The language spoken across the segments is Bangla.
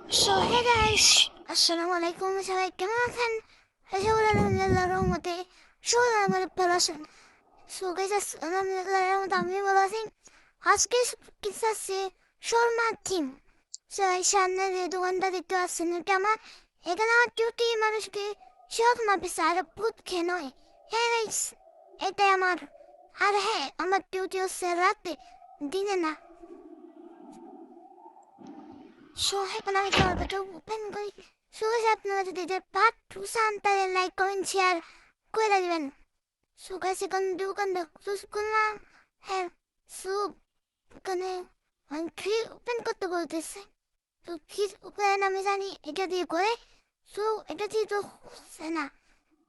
Hey guys, Assalamualaikum সবাই কেমন আছেন? আশা করি আলহামদুলিল্লাহ রহমতে সবাই আমার ভালো আছেন। সো গাইস আলহামদুলিল্লাহ রহমতে আমি ভালো আছি। আজকে কিছু আছে শর্মা থিম। সো এই সামনে যে দোকানটা দেখতে পাচ্ছেন এটা আমার এখানে আমার ডিউটি মানুষকে শর্মা পিসা আর ভূত খেয়ে নয়। হ্যাঁ গাইস, এটাই আমার। আর হ্যাঁ, আমার ডিউটি হচ্ছে রাতে, দিনে না। So এখন আমি গল্পটা ওপেন করি। শুরু আপনারা যদি যে পার্ট টু চান তাহলে লাইক কমেন্ট শেয়ার করে দিবেন। সো গাইস এখন দোকানটা ক্লোজ করলাম। হ্যাঁ, সো এখানে থ্রি ওপেন করতে বলতেছে। তো কি ওপেন আমি জানি এটা দিয়ে করে। সো এটা দিয়ে তো হচ্ছে না,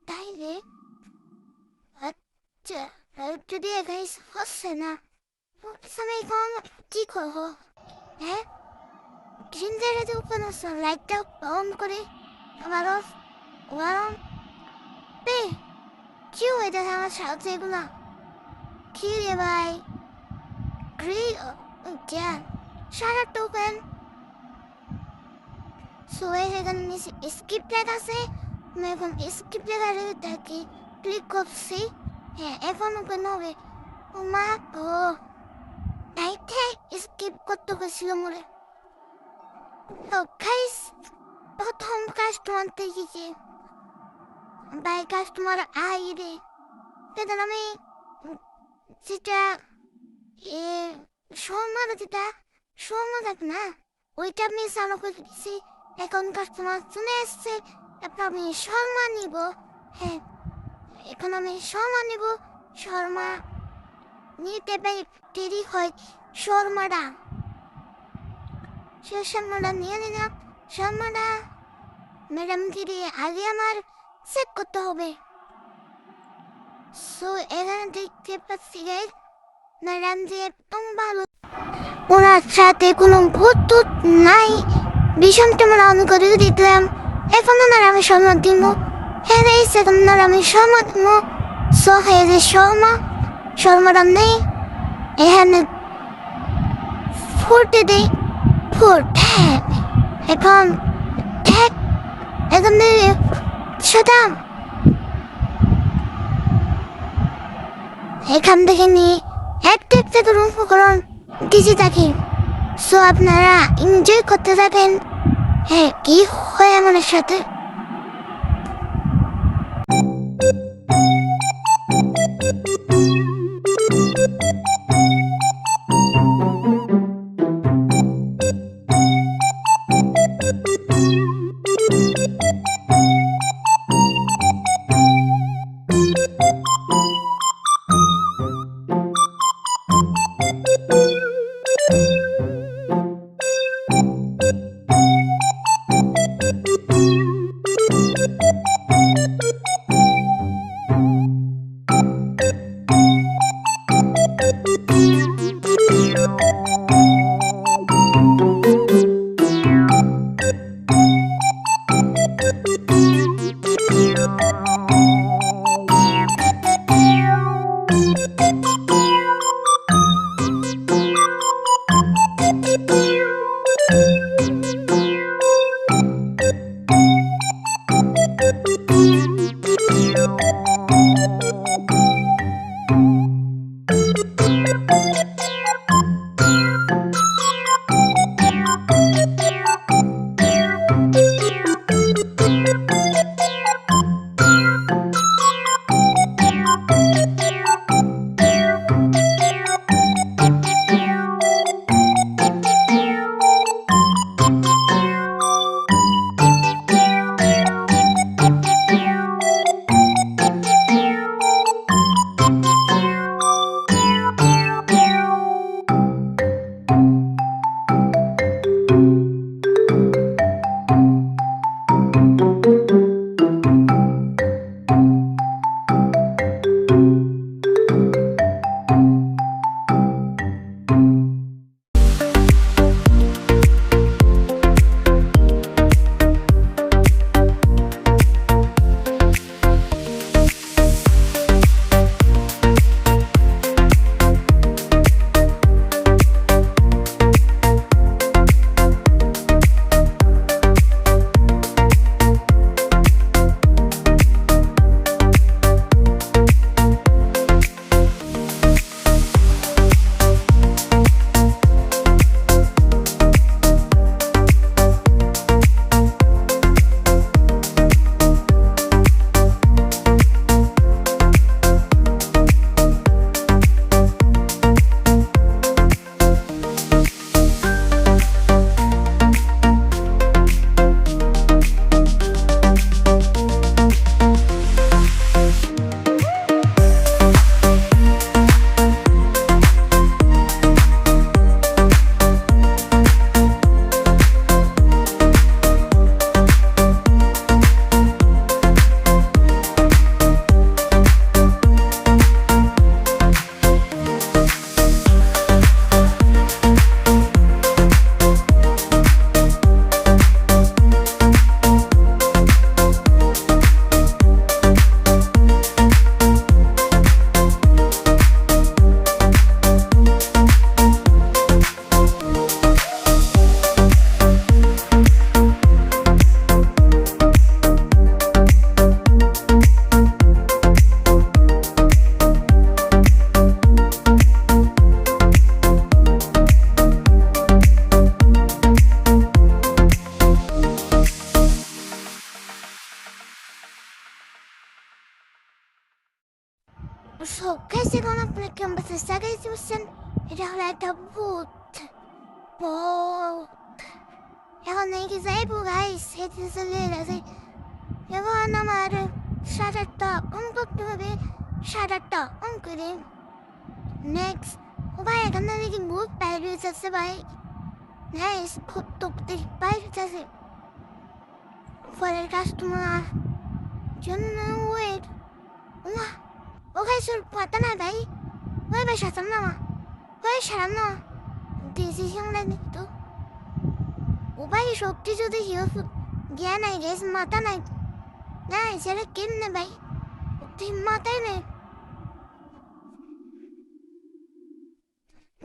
তাইলে আচ্ছা এটা দিয়ে গাইস হচ্ছে না। আমি এখন কি করবো? হ্যাঁ, জিঞ্জারে ওপেন হচ্ছে, লাইটটা অন করে আবার অফ, আবার অন। বে কি হয়ে যাচ্ছে আমার সাথে এগুলা? কি রে ভাই? গ্রিল জ্যাম, শাটারটা ওপেন। সো এখানে নিচে স্কিপ লেখা আছে। আমি এখন স্কিপ লেখা থাকি ক্লিক করছি। হ্যাঁ, এখন ওপেন হবে। ও মা, ও নাইটে স্কিপ করতে হয়েছিল মরে। তো গাইস, প্রথম কাস্টমার দেখেছি ভাই, কাস্টমার আইরে সেদিন আমি যেটা এ শর্মার যেটা শর্মা থাক না, ওইটা আমি চালু করে দিচ্ছি। এখন কাস্টমার চলে এসছে, তারপর আমি শর্মা নিব। হ্যাঁ, এখন আমি শর্মা নিব। শর্মা নিতে পারি দেরি হয়। শর্মাটা সে শর্মাটা নিয়ে নিলাম। শর্মাটা ম্যাডামকে দিয়ে আগে আমার চেক করতে হবে। সো এখানে দেখতে পাচ্ছি গাইস, ম্যাডাম যে একদম ভালো, ওনার সাথে কোনো ভূত টুত নাই। বিষমটা আমরা অন করে দিলাম। এখন ওনার আমি সম্মত দিব। হ্যাঁ গাইস, এখন ওনার আমি সম্মত দিব। সো হয়ে যে শর্মাটা নেই। এখানে ফুটে দেই, ফুট। হ্যাঁ, এখন ঠেক, এখন সাদাম এখান থেকে নিয়ে একটা একটা করে উপকরণ দিতে থাকি। সো আপনারা এনজয় করতে থাকেন। হ্যাঁ, কি হয় আমার সাথে? দেখতে পাচ্ছেন এটা হলো একটা ভূত ভূত এখন নাকি যাইবো গাইস হেঁটে চলে গেছে এখন আমার 7:30 অন করতে হবে 7:30 অন করে নেক্সট ও ভাই এখানে দেখি ভূত বাইরে যাচ্ছে ভাই নাইস ভূত তো বাইরে যাচ্ছে পরের কাস্টমার জন্য ওয়েট ওমা ও ভাই তোর পাতা না ভাই ওই ভাই সাতাম না ওই সারাম না ডিসিশন নেই তো ও ভাই সত্যি যদি জ্ঞান নাই রেস মাথা নাই না সেটা কেমনে ভাই তুই মাথায় নেই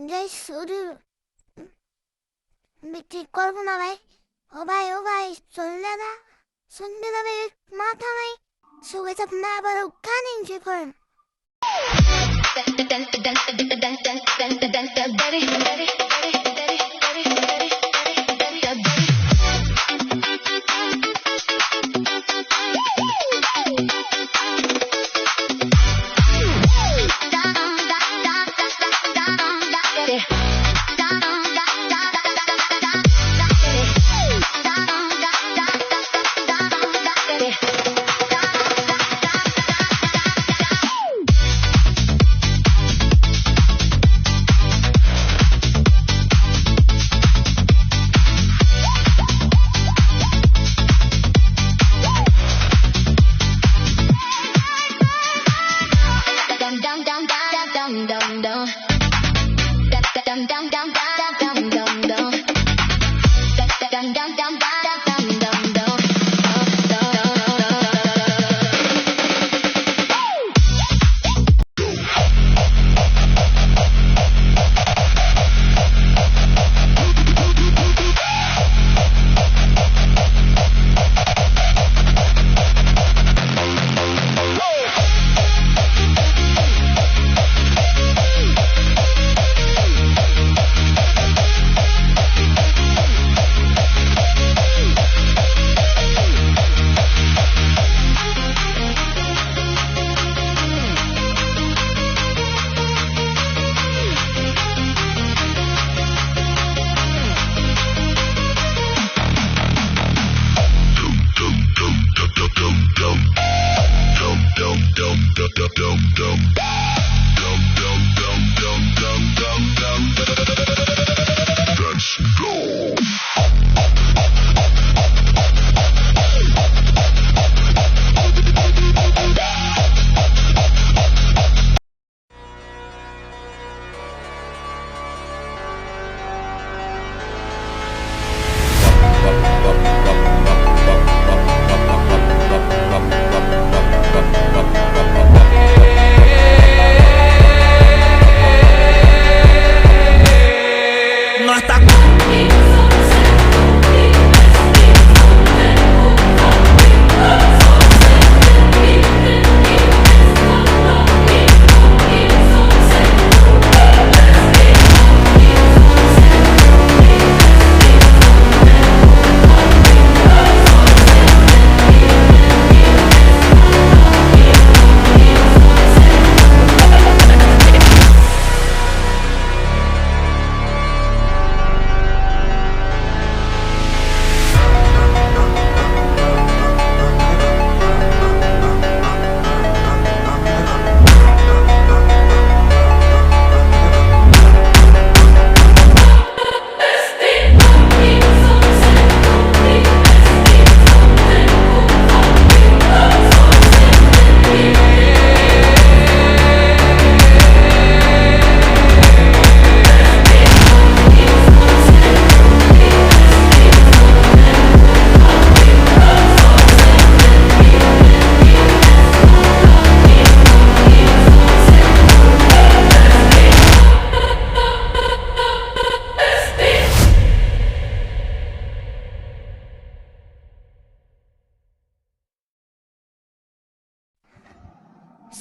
যাই শুরু বিক্রি করবো না ভাই ও ভাই চললে না শুনবে না ভাই মাথা নাই সুগে চাপ না আবার কানে যে করেন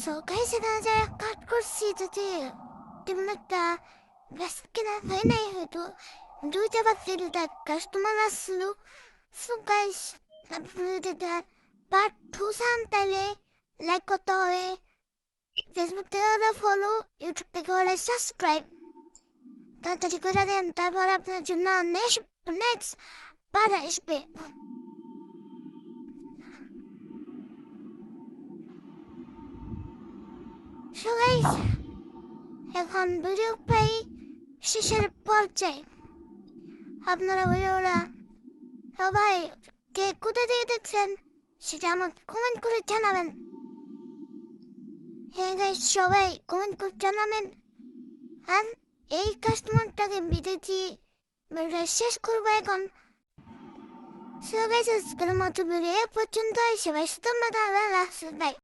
So guys, 제가 cut করছি যদি তেমন একটা ব্যস্ত কিনা হয় নাই হয়তো দুইটা বাতিলটা কাস্টমার আসলো সো গাইস আপনাদের পার্ট 2 চান তাহলে লাইক করতে হবে ফেসবুক থেকে হলে ফলো, ইউটিউব থেকে হলে সাবস্ক্রাইব। তাড়াতাড়ি করে দেন, তারপর আপনার জন্য নেক্সট বার আসবে। So guys, এখন ভিডিও প্রায় শেষের পর্যায়ে। আপনারা ভিডিওটা সবাই কে কোথা থেকে দেখছেন সেটা আমাকে কমেন্ট করে জানাবেন। হ্যাঁ গাইস, সবাই কমেন্ট করে জানাবেন। আর এই কাস্টমারটাকে বিদায় দিয়ে ভিডিওটা শেষ করবো এখন। So guys, আজকের মতো ভিডিও পর্যন্ত। সবাই সুস্থ থাকবেন। বাই।